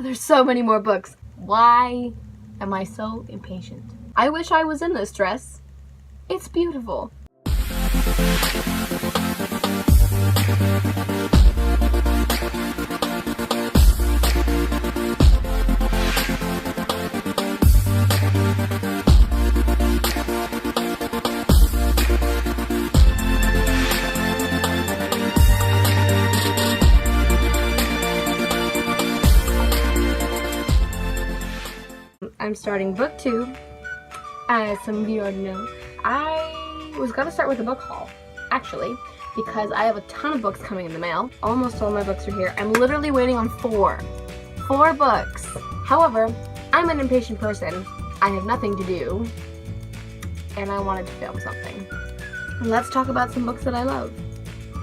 There's so many more books. Why am I so impatient? I wish I was in this dress. It's beautiful. I'm starting book 2. As some of you already know, I was gonna start with a book haul, actually, because I have a ton of books coming in the mail. Almost all my books are here. I'm literally waiting on 4 books. However, I'm an impatient person. I have nothing to do, and I wanted to film something. Let's talk about some books that I love.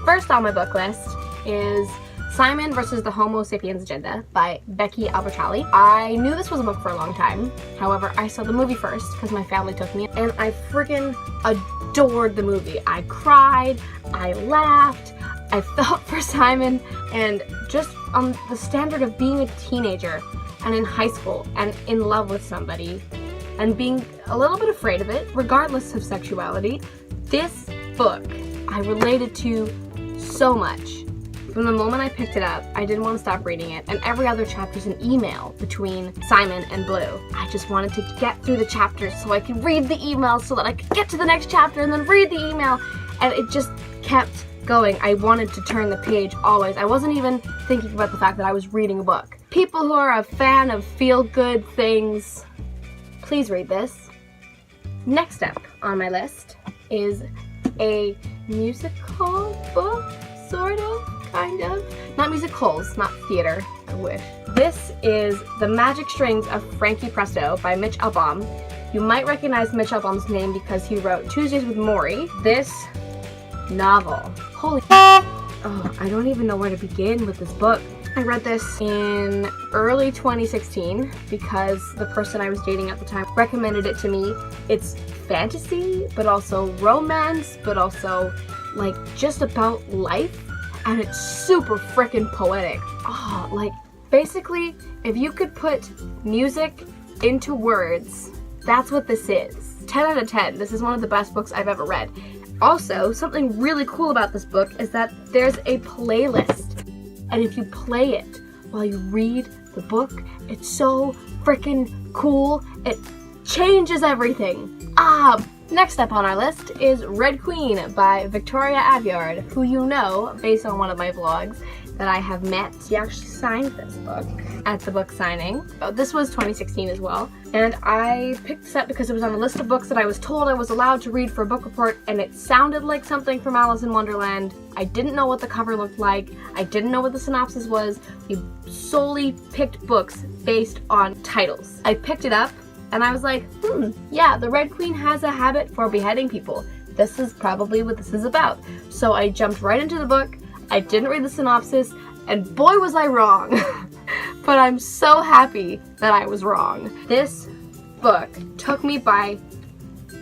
First on my book list is Simon versus the HOMOSAPIENS Agenda by Becky Albertalli. I knew this was a book for a long time. However, I saw the movie first because my family took me, and I freaking adored the movie. I cried, I laughed, I felt for Simon, and just on the standard of being a teenager and in high school and in love with somebody and being a little bit afraid of it, regardless of sexuality, this book I related to so much. From the moment I picked it up, I didn't want to stop reading it, and every other chapter is an email between Simon and Blue. I just wanted to get through the chapters so I could read the email so that I could get to the next chapter and then read the email, and it just kept going. I wanted to turn the page always. I wasn't even thinking about the fact that I was reading a book. People who are a fan of feel-good things, please read this. Next up on my list is a musical book, sort of. Kind of. Not musicals, not theater, I wish. This is The Magic Strings of FRANKIE PRESTO by Mitch Albom. You might recognize Mitch Albom's name because he wrote Tuesdays with Morrie. This novel. Holy oh, I don't even know where to begin with this book. I read this in early 2016 because the person I was dating at the time recommended it to me. It's fantasy, but also romance, but also like just about life. And it's super freaking poetic. Oh, like, basically, if you could put music into words, that's what this is. 10 out of 10. This is one of the best books I've ever read. Also, something really cool about this book is that there's a playlist. And if you play it while you read the book, it's so freaking cool. It changes everything. Next up on our list is Red Queen by Victoria Aveyard, who you know, based on one of my vlogs, that I have met. She actually signed this book at the book signing. This was 2016 as well. And I picked this up because it was on a list of books that I was told I was allowed to read for a book report, and it sounded like something from Alice in Wonderland. I didn't know what the cover looked like. I didn't know what the synopsis was. We solely picked books based on titles. I picked it up, and I was like, yeah, the Red Queen has a habit for beheading people. This is probably what this is about. So I jumped right into the book. I didn't read the synopsis, and boy was I wrong. But I'm so happy that I was wrong. This book took me by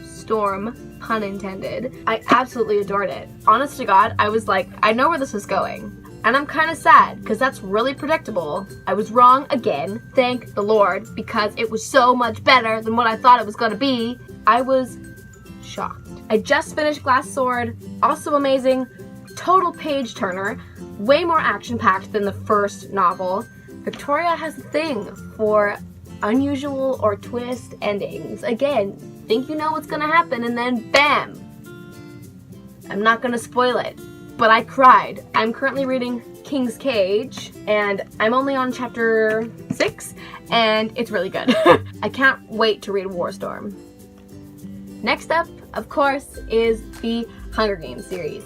storm, pun intended. I absolutely adored it. Honest to God, I was like, I know where this is going. And I'm kind of sad, because that's really predictable. I was wrong again, thank the Lord, because it was so much better than what I thought it was going to be. I was shocked. I just finished Glass Sword, also amazing, total page turner, way more action-packed than the first novel. Victoria has a thing for unusual or twist endings. Again, think you know what's going to happen, and then bam! I'm not going to spoil it. But I cried. I'm currently reading King's Cage, and I'm only on chapter 6, and it's really good. I can't wait to read Warstorm. Next up, of course, is the Hunger Games series.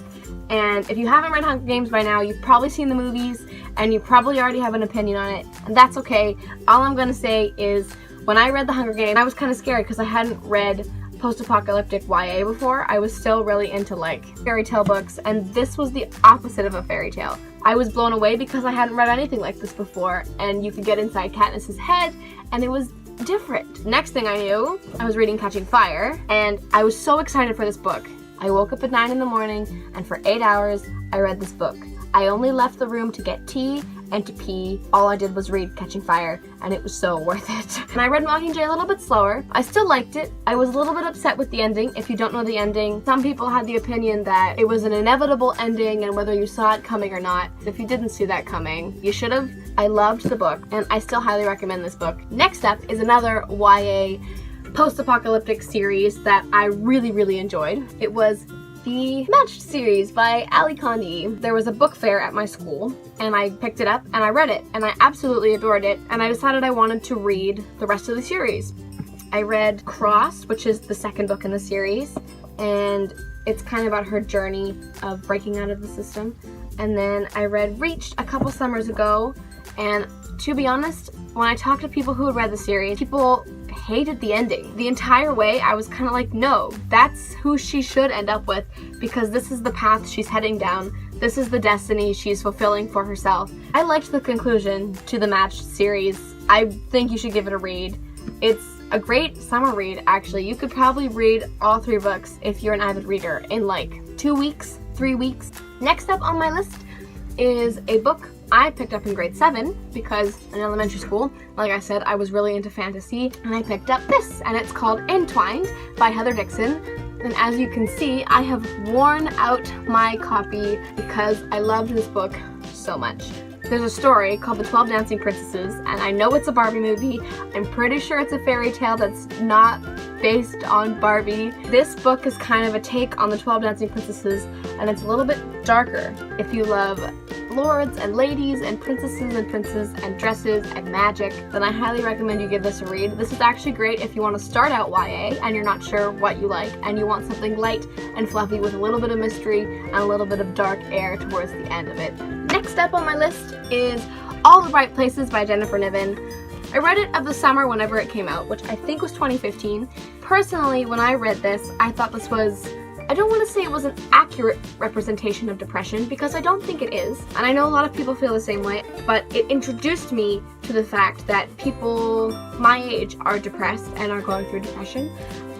And if you haven't read Hunger Games by now, you've probably seen the movies, and you probably already have an opinion on it, and that's okay. All I'm gonna say is, when I read the Hunger Games, I was kind of scared because I hadn't read post-apocalyptic YA before. I was still really into like fairy tale books, and this was the opposite of a fairy tale. I was blown away because I hadn't read anything like this before, and you could get inside Katniss's head, and it was different. Next thing I knew, I was reading Catching Fire, and I was so excited for this book. I woke up at 9 in the morning, and for 8 hours, I read this book. I only left the room to get tea and to pee. All I did was read Catching Fire, and it was so worth it. And I read Mockingjay a little bit slower. I still liked it. I was a little bit upset with the ending. If you don't know the ending, some people had the opinion that it was an inevitable ending and whether you saw it coming or not. If you didn't see that coming, you should have. I loved the book, and I still highly recommend this book. Next up is another YA post-apocalyptic series that I really enjoyed. It was the Matched series by Ali Condie. There was a book fair at my school, and I picked it up and I read it, and I absolutely adored it, and I decided I wanted to read the rest of the series. I read Crossed, which is the second book in the series, and it's kind of about her journey of breaking out of the system. And then I read Reached a couple summers ago, and to be honest, when I talked to people who had read the series, people hated the ending. The entire way I was kind of like, no, that's who she should end up with, because this is the path she's heading down. This is the destiny she's fulfilling for herself. I liked the conclusion to the Matched series. I think you should give it a read. It's a great summer read, actually. You could probably read all 3 books if you're an avid reader in like 2 weeks, 3 weeks. Next up on my list is a book I picked up in grade 7 because in elementary school, like I said, I was really into fantasy, and I picked up this, and it's called Entwined by Heather Dixon. And as you can see, I have worn out my copy because I loved this book so much. There's a story called The 12 Dancing Princesses, and I know it's a Barbie movie. I'm pretty sure it's a fairy tale that's not based on Barbie. This book is kind of a take on The 12 Dancing Princesses, and it's a little bit darker. If you love lords and ladies and princesses and princes and dresses and magic, then I highly recommend you give this a read. This is actually great if you want to start out YA and you're not sure what you like and you want something light and fluffy with a little bit of mystery and a little bit of dark air towards the end of it. Next up on my list is All the Right Places by Jennifer Niven. I read it of the summer whenever it came out, which I think was 2015. Personally, when I read this, I thought this was, I don't want to say it was an accurate representation of depression, because I don't think it is. And I know a lot of people feel the same way, but it introduced me to the fact that people my age are depressed and are going through depression,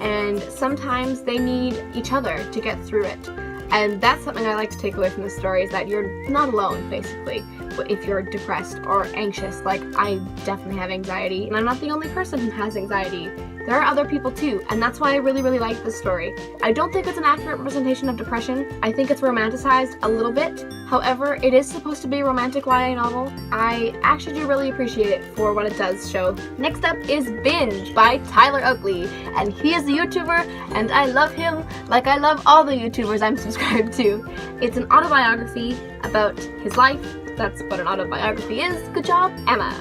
and sometimes they need each other to get through it. And that's something I like to take away from this story, is that you're not alone, basically, if you're depressed or anxious. Like, I definitely have anxiety, and I'm not the only person who has anxiety. There are other people too, and that's why I really like this story. I don't think it's an accurate representation of depression. I think it's romanticized a little bit. However, it is supposed to be a romantic YA novel. I actually do really appreciate it for what it does show. Next up is Binge by Tyler Oakley, and he is a YouTuber, and I love him like I love all the YouTubers I'm subscribed to. It's an autobiography about his life. That's what an autobiography is. Good job, Emma.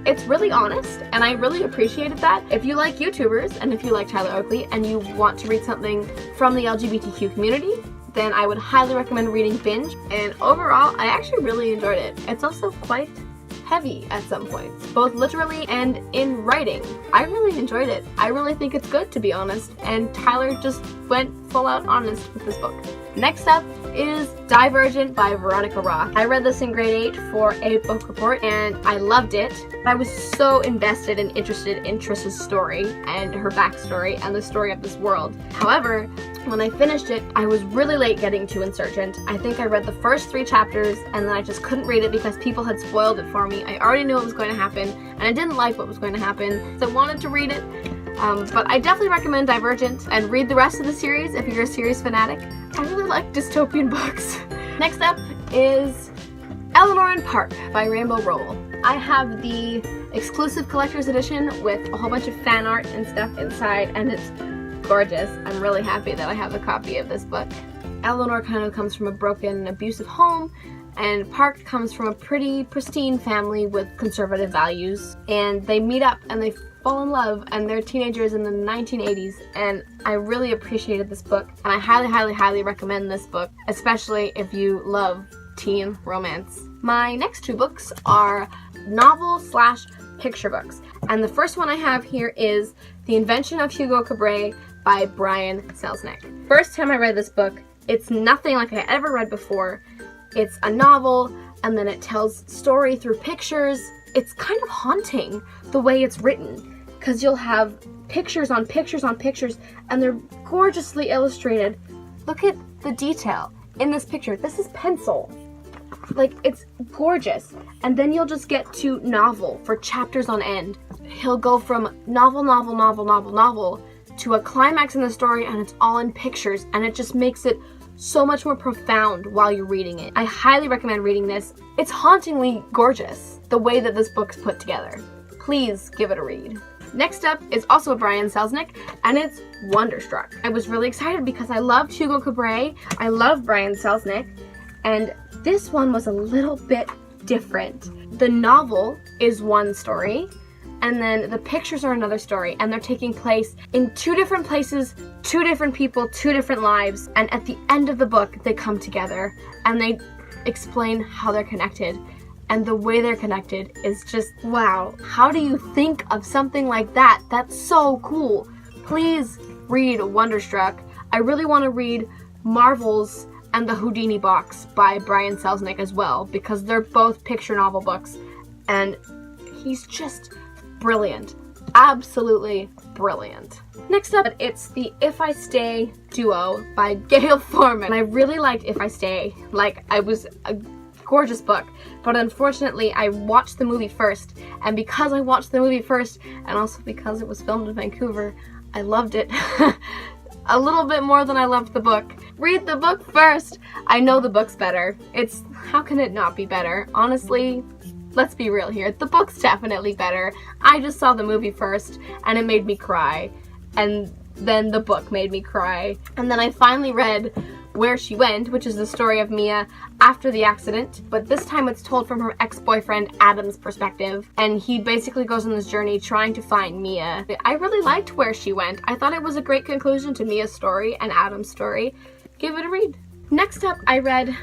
It's really honest, and I really appreciated that. If you like YouTubers, and if you like Tyler Oakley, and you want to read something from the LGBTQ community, then I would highly recommend reading Binge. And overall, I actually really enjoyed it. It's also quite heavy at some points, both literally and in writing. I really enjoyed it. I really think it's good, to be honest, and Tyler just went full out honest with this book. Next up is Divergent by Veronica Roth. I read this in grade 8 for a book report, and I loved it. I was so invested and interested in Trish's story and her backstory and the story of this world. However, when I finished it, I was really late getting to Insurgent. I think I read the first 3 chapters, and then I just couldn't read it because people had spoiled it for me. I already knew what was going to happen, and I didn't like what was going to happen, so I wanted to read it. But I definitely recommend Divergent, and read the rest of the series if you're a series fanatic. I really like dystopian books. Next up is ELEANOR Park by Rainbow Rowell. I have the exclusive collector's edition with a whole bunch of fan art and stuff inside, and it's gorgeous. I'm really happy that I have a copy of this book. ELEANOR kind of comes from a broken, abusive home, and Park comes from a pretty pristine family with conservative values, and they meet up and they fall in love, and they're teenagers in the 1980s, and I really appreciated this book, and I highly recommend this book, especially if you love teen romance. My next 2 books are novel/picture books, and the first one I have here is The Invention of Hugo Cabret by Brian Selznick. First time I read this book, it's nothing like I ever read before. It's a novel, and then it tells story through pictures. It's kind of haunting the way it's written, because you'll have pictures on pictures on pictures, and they're gorgeously illustrated. Look at the detail in this picture. This is pencil. Like, it's gorgeous. And then you'll just get to novel for chapters on end. He'll go from novel to a climax in the story, and it's all in pictures, and it just makes it so much more profound while you're reading it. I highly recommend reading this. It's hauntingly gorgeous, the way that this book's put together. Please give it a read. Next up is also a Brian Selznick, and it's Wonderstruck. I was really excited because I loved Hugo Cabret, I love Brian Selznick, and this one was a little bit different. The novel is one story, and then the pictures are another story, and they're taking place in two different places, two different people, two different lives, and at the end of the book, they come together, and they explain how they're connected, and the way they're connected is just, wow. How do you think of something like that? That's so cool. Please read Wonderstruck. I really want to read Marvels and the Houdini Box by Brian Selznick as well, because they're both picture novel books, and he's just brilliant. Absolutely brilliant. Next up, it's the If I Stay duo by Gayle Foreman. And I really liked If I Stay. Like, it was a gorgeous book, but unfortunately I watched the movie first, and because I watched the movie first, and also because it was filmed in Vancouver, I loved it a little bit more than I loved the book. Read the book first. I know the book's better. How can it not be better? Honestly, let's be real here. The book's definitely better. I just saw the movie first, and it made me cry. And then the book made me cry. And then I finally read Where She Went, which is the story of Mia after the accident, but this time it's told from her ex-boyfriend Adam's perspective, and he basically goes on this journey trying to find Mia. I really liked Where She Went. I thought it was a great conclusion to Mia's story and Adam's story. Give it a read. Next up, I read,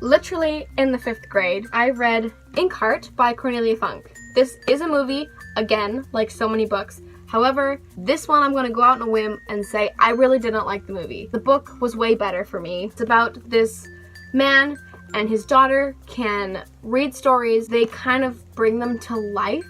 literally in the 5th grade, I read Inkheart by Cornelia Funke. This is a movie, again, like so many books. However, this one I'm going to go out on a whim and say I really didn't like the movie. The book was way better for me. It's about this man and his daughter can read stories. They kind of bring them to life,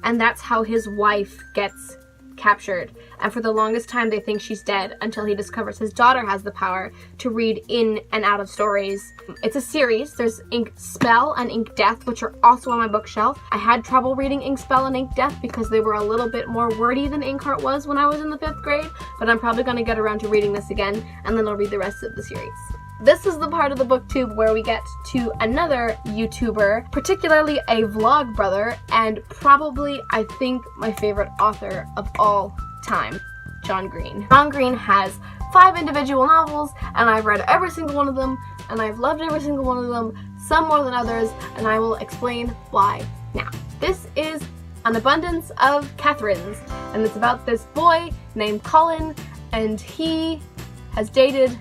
and that's how his wife gets captured. And for the longest time they think she's dead until he discovers his daughter has the power to read in and out of stories. It's a series. There's Ink Spell and Ink Death, which are also on my bookshelf. I had trouble reading Ink Spell and Ink Death because they were a little bit more wordy than Inkheart was when I was in the 5th grade, but I'm probably going to get around to reading this again, and then I'll read the rest of the series. This is the part of the booktube where we get to another YouTuber, particularly a vlog brother, and probably, I think, my favorite author of all time, John Green. John Green has 5 individual novels, and I've read every single one of them, and I've loved every single one of them, some more than others, and I will explain why now. This is An Abundance of Katherine's, and it's about this boy named Colin, and he has dated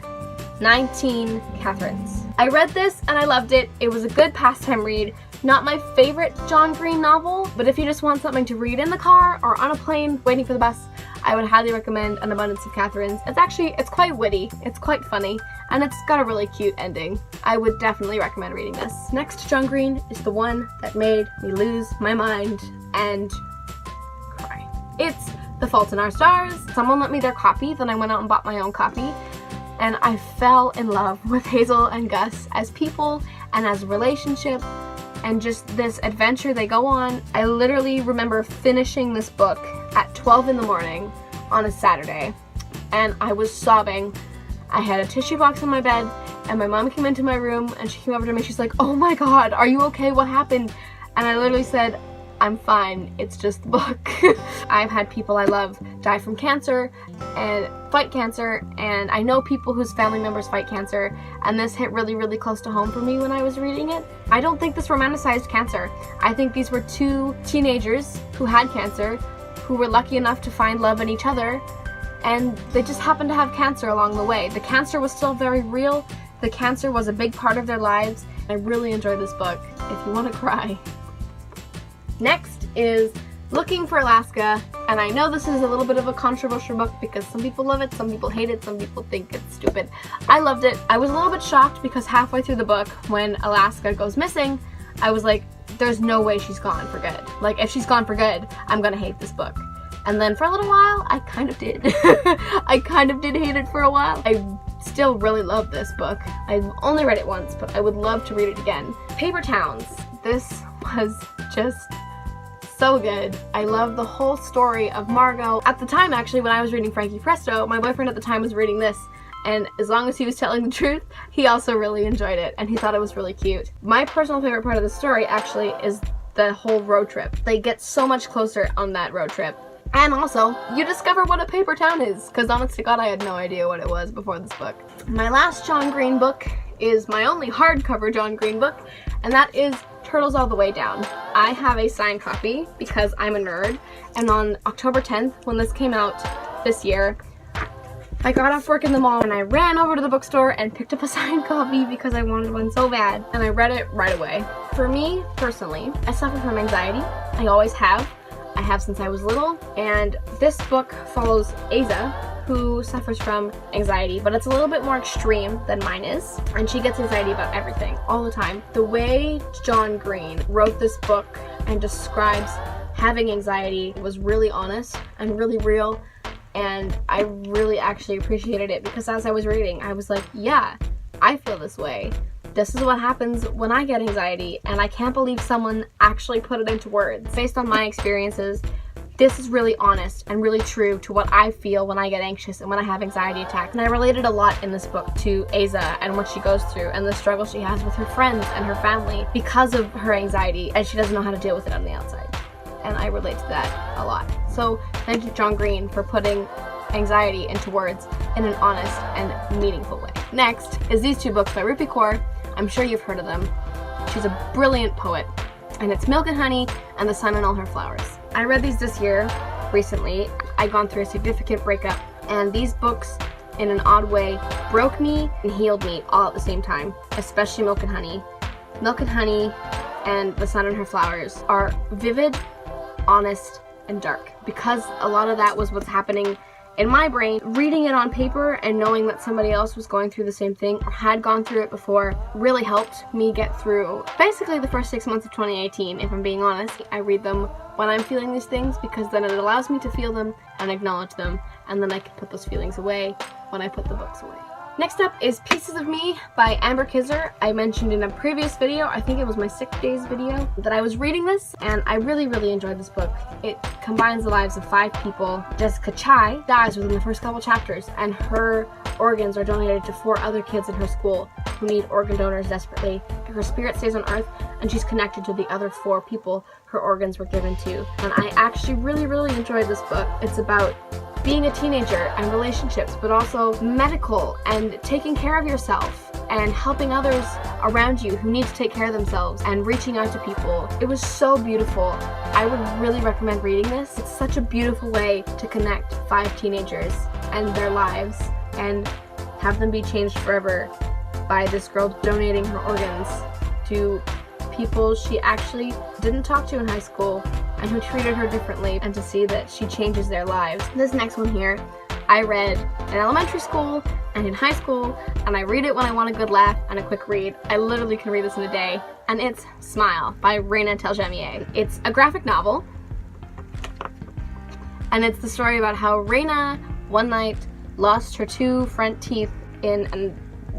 19 Katherines. I read this and I loved it. It was a good pastime read. Not my favorite John Green novel, but if you just want something to read in the car or on a plane waiting for the bus, I would highly recommend An Abundance of Katherine's. It's quite witty, it's quite funny, and it's got a really cute ending. I would definitely recommend reading this. Next John Green is the one that made me lose my mind and cry. It's The Fault in Our Stars. Someone lent me their copy, then I went out and bought my own copy. And I fell in love with Hazel and Gus as people and as a relationship and just this adventure they go on. I literally remember finishing this book at 12 in the morning on a Saturday, and I was sobbing. I had a tissue box on my bed, and my mom came into my room and she came over to me. She's like, "Oh my God, are you okay? What happened?" And I literally said, "I'm fine, it's just the book." I've had people I love die from cancer and fight cancer, and I know people whose family members fight cancer, and this hit really, really close to home for me when I was reading it. I don't think this romanticized cancer. I think these were 2 teenagers who had cancer, who were lucky enough to find love in each other, and they just happened to have cancer along the way. The cancer was still very real. The cancer was a big part of their lives. I really enjoyed this book. If you want to cry. Next is Looking for Alaska, and I know this is a little bit of a controversial book because some people love it, some people hate it, some people think it's stupid. I loved it. I was a little bit shocked because halfway through the book, when Alaska goes missing, I was like, there's no way she's gone for good. Like, if she's gone for good, I'm gonna hate this book. And then for a little while, I kind of did. I kind of did hate it for a while. I still really love this book. I've only read it once, but I would love to read it again. Paper Towns. This was just so good. I love the whole story of Margot. At the time, actually, when I was reading Frankie Presto, my boyfriend at the time was reading this, and as long as he was telling the truth, he also really enjoyed it, and he thought it was really cute. My personal favorite part of the story, actually, is the whole road trip. They get so much closer on that road trip. And also, you discover what a paper town is, because honest to God, I had no idea what it was before this book. My last John Green book is my only hardcover John Green book, and that is Turtles All the Way Down. I have a signed copy because I'm a nerd, and on October 10th, when this came out this year, I got off work in the mall and I ran over to the bookstore and picked up a signed copy because I wanted one so bad, and I read it right away. For me, personally, I suffer from anxiety. I always have. I have since I was little, and this book follows Asa, who suffers from anxiety, but it's a little bit more extreme than mine is, and she gets anxiety about everything, all the time. The way John Green wrote this book and describes having anxiety was really honest and really real, and I really actually appreciated it, because as I was reading, I was like, yeah, I feel this way. This is what happens when I get anxiety, and I can't believe someone actually put it into words. Based on my experiences, this is really honest and really true to what I feel when I get anxious and when I have anxiety attacks. And I related a lot in this book to Asa and what she goes through and the struggle she has with her friends and her family because of her anxiety, and she doesn't know how to deal with it on the outside. And I relate to that a lot. So thank you, John Green, for putting anxiety into words in an honest and meaningful way. Next is these two books by Rupi Kaur. I'm sure you've heard of them. She's a brilliant poet, and it's Milk and Honey and The Sun and All Her Flowers. I read these this year, recently. I'd gone through a significant breakup, and these books, in an odd way, broke me and healed me all at the same time, especially Milk and Honey. Milk and Honey and The Sun and Her Flowers are vivid, honest, and dark, because a lot of that was what's happening in my brain. Reading it on paper and knowing that somebody else was going through the same thing or had gone through it before really helped me get through basically the first 6 months of 2018, if I'm being honest. I read them when I'm feeling these things because then it allows me to feel them and acknowledge them, and then I can put those feelings away when I put the books away. Next up is Pieces of Me by Amber Kizzer. I mentioned in a previous video, I think it was my sick days video, that I was reading this, and I really enjoyed this book. It combines the lives of 5 people. Jessica Chai dies within the first couple chapters, and her organs are donated to 4 other kids in her school who need organ donors desperately. Her spirit stays on Earth, and she's connected to the other 4 people her organs were given to. And I actually really enjoyed this book. It's about being a teenager and relationships, but also medical and taking care of yourself and helping others around you who need to take care of themselves and reaching out to people. It was so beautiful. I would really recommend reading this. It's such a beautiful way to connect 5 teenagers and their lives and have them be changed forever by this girl donating her organs to people she actually didn't talk to in high school and who treated her differently, and to see that she changes their lives. This next one here, I read in elementary school and in high school, and I read it when I want a good laugh and a quick read. I literally can read this in a day, and it's Smile by Raina Telgemeier. It's a graphic novel, and it's the story about how Raina one night lost her 2 front teeth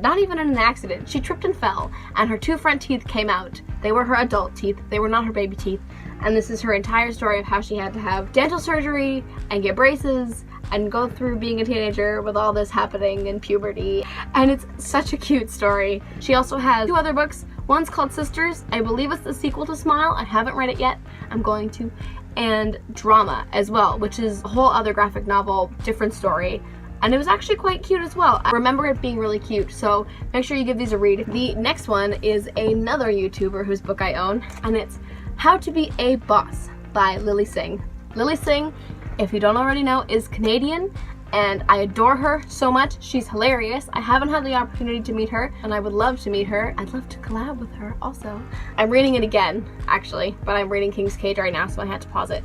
not even in an accident. She tripped and fell, and her 2 front teeth came out. They were her adult teeth. They were not her baby teeth. And this is her entire story of how she had to have dental surgery and get braces and go through being a teenager with all this happening in puberty. And it's such a cute story. She also has 2 other books. One's called Sisters. I believe it's the sequel to Smile. I haven't read it yet. I'm going to. And Drama as well, which is a whole other graphic novel, different story. And it was actually quite cute as well. I remember it being really cute, so make sure you give these a read. The next one is another YouTuber whose book I own, and it's How to Be a Boss by Lilly Singh. Lilly Singh, if you don't already know, is Canadian, and I adore her so much. She's hilarious. I haven't had the opportunity to meet her, and I would love to meet her. I'd love to collab with her also. I'm reading it again, actually, but I'm reading King's Cage right now, so I had to pause it.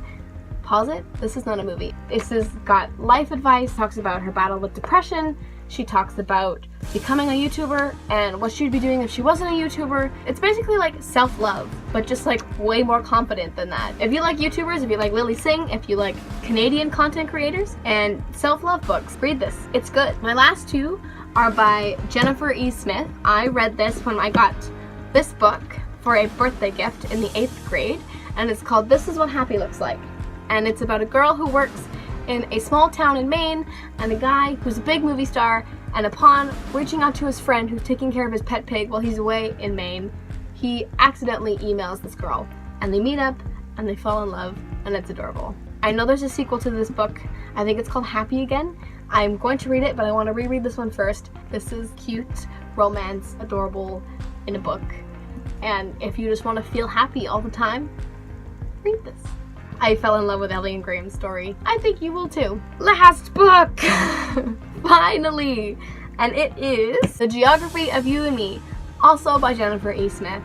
Pause it? This is not a movie. This has got life advice, talks about her battle with depression. She talks about becoming a YouTuber and what she'd be doing if she wasn't a YouTuber. It's basically like self-love, but just like way more confident than that. If you like YouTubers, if you like Lilly Singh, if you like Canadian content creators and self-love books, read this. It's good. My last 2 are by Jennifer E. Smith. I read this when I got this book for a birthday gift in the 8th grade, and it's called This Is What Happy Looks Like. And it's about a girl who works in a small town in Maine and a guy who's a big movie star, and upon reaching out to his friend who's taking care of his pet pig while he's away in Maine, he accidentally emails this girl, and they meet up and they fall in love, and it's adorable. I know there's a sequel to this book. I think it's called Happy Again. I'm going to read it, but I want to reread this one first. This is cute, romance, adorable in a book. And if you just want to feel happy all the time, read this. I fell in love with Ellie and Graham's story. I think you will too. Last book! Finally! And it is The Geography of You and Me, also by Jennifer E. Smith.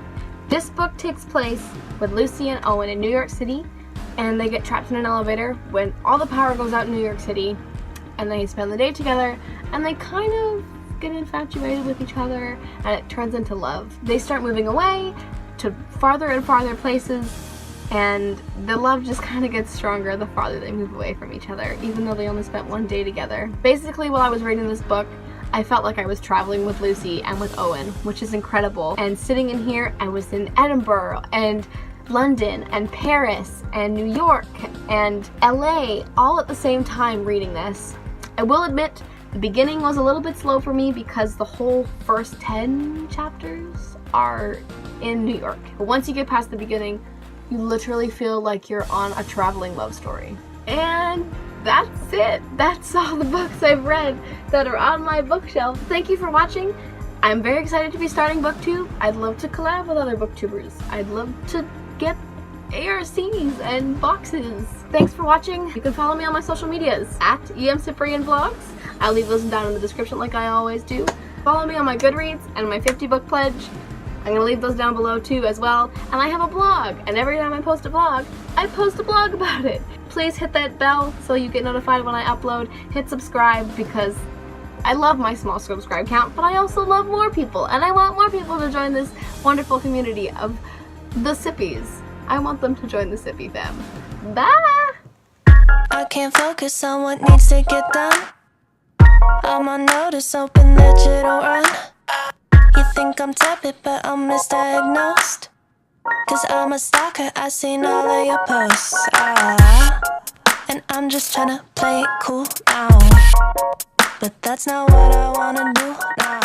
This book takes place with Lucy and Owen in New York City, and they get trapped in an elevator when all the power goes out in New York City, and they spend the day together, and they kind of get infatuated with each other, and it turns into love. They start moving away to farther and farther places, and the love just kind of gets stronger the farther they move away from each other, even though they only spent one day together. Basically, while I was reading this book, I felt like I was traveling with Lucy and with Owen, which is incredible. And sitting in here, I was in Edinburgh and London and Paris and New York and LA all at the same time reading this. I will admit, the beginning was a little bit slow for me because the whole first 10 chapters are in New York. But once you get past the beginning, you literally feel like you're on a traveling love story. And that's it. That's all the books I've read that are on my bookshelf. Thank you for watching. I'm very excited to be starting booktube. I'd love to collab with other booktubers. I'd love to get ARCs and boxes. Thanks for watching. You can follow me on my social medias at Ciprian Vlogs. I'll leave those down in the description like I always do. Follow me on my Goodreads and my 50 book pledge. I'm gonna leave those down below too as well. And I have a blog, and every time I post a blog, I post a blog about it. Please hit that bell so you get notified when I upload. Hit subscribe because I love my small subscribe count, but I also love more people, and I want more people to join this wonderful community of the Sippies. I want them to join the Sippy fam. Bye! I can't focus on what needs to get done. I'm on notice, open digital run. You think I'm tepid, but I'm misdiagnosed. Cause I'm a stalker, I seen all of your posts. And I'm just tryna play it cool now. But that's not what I wanna do now.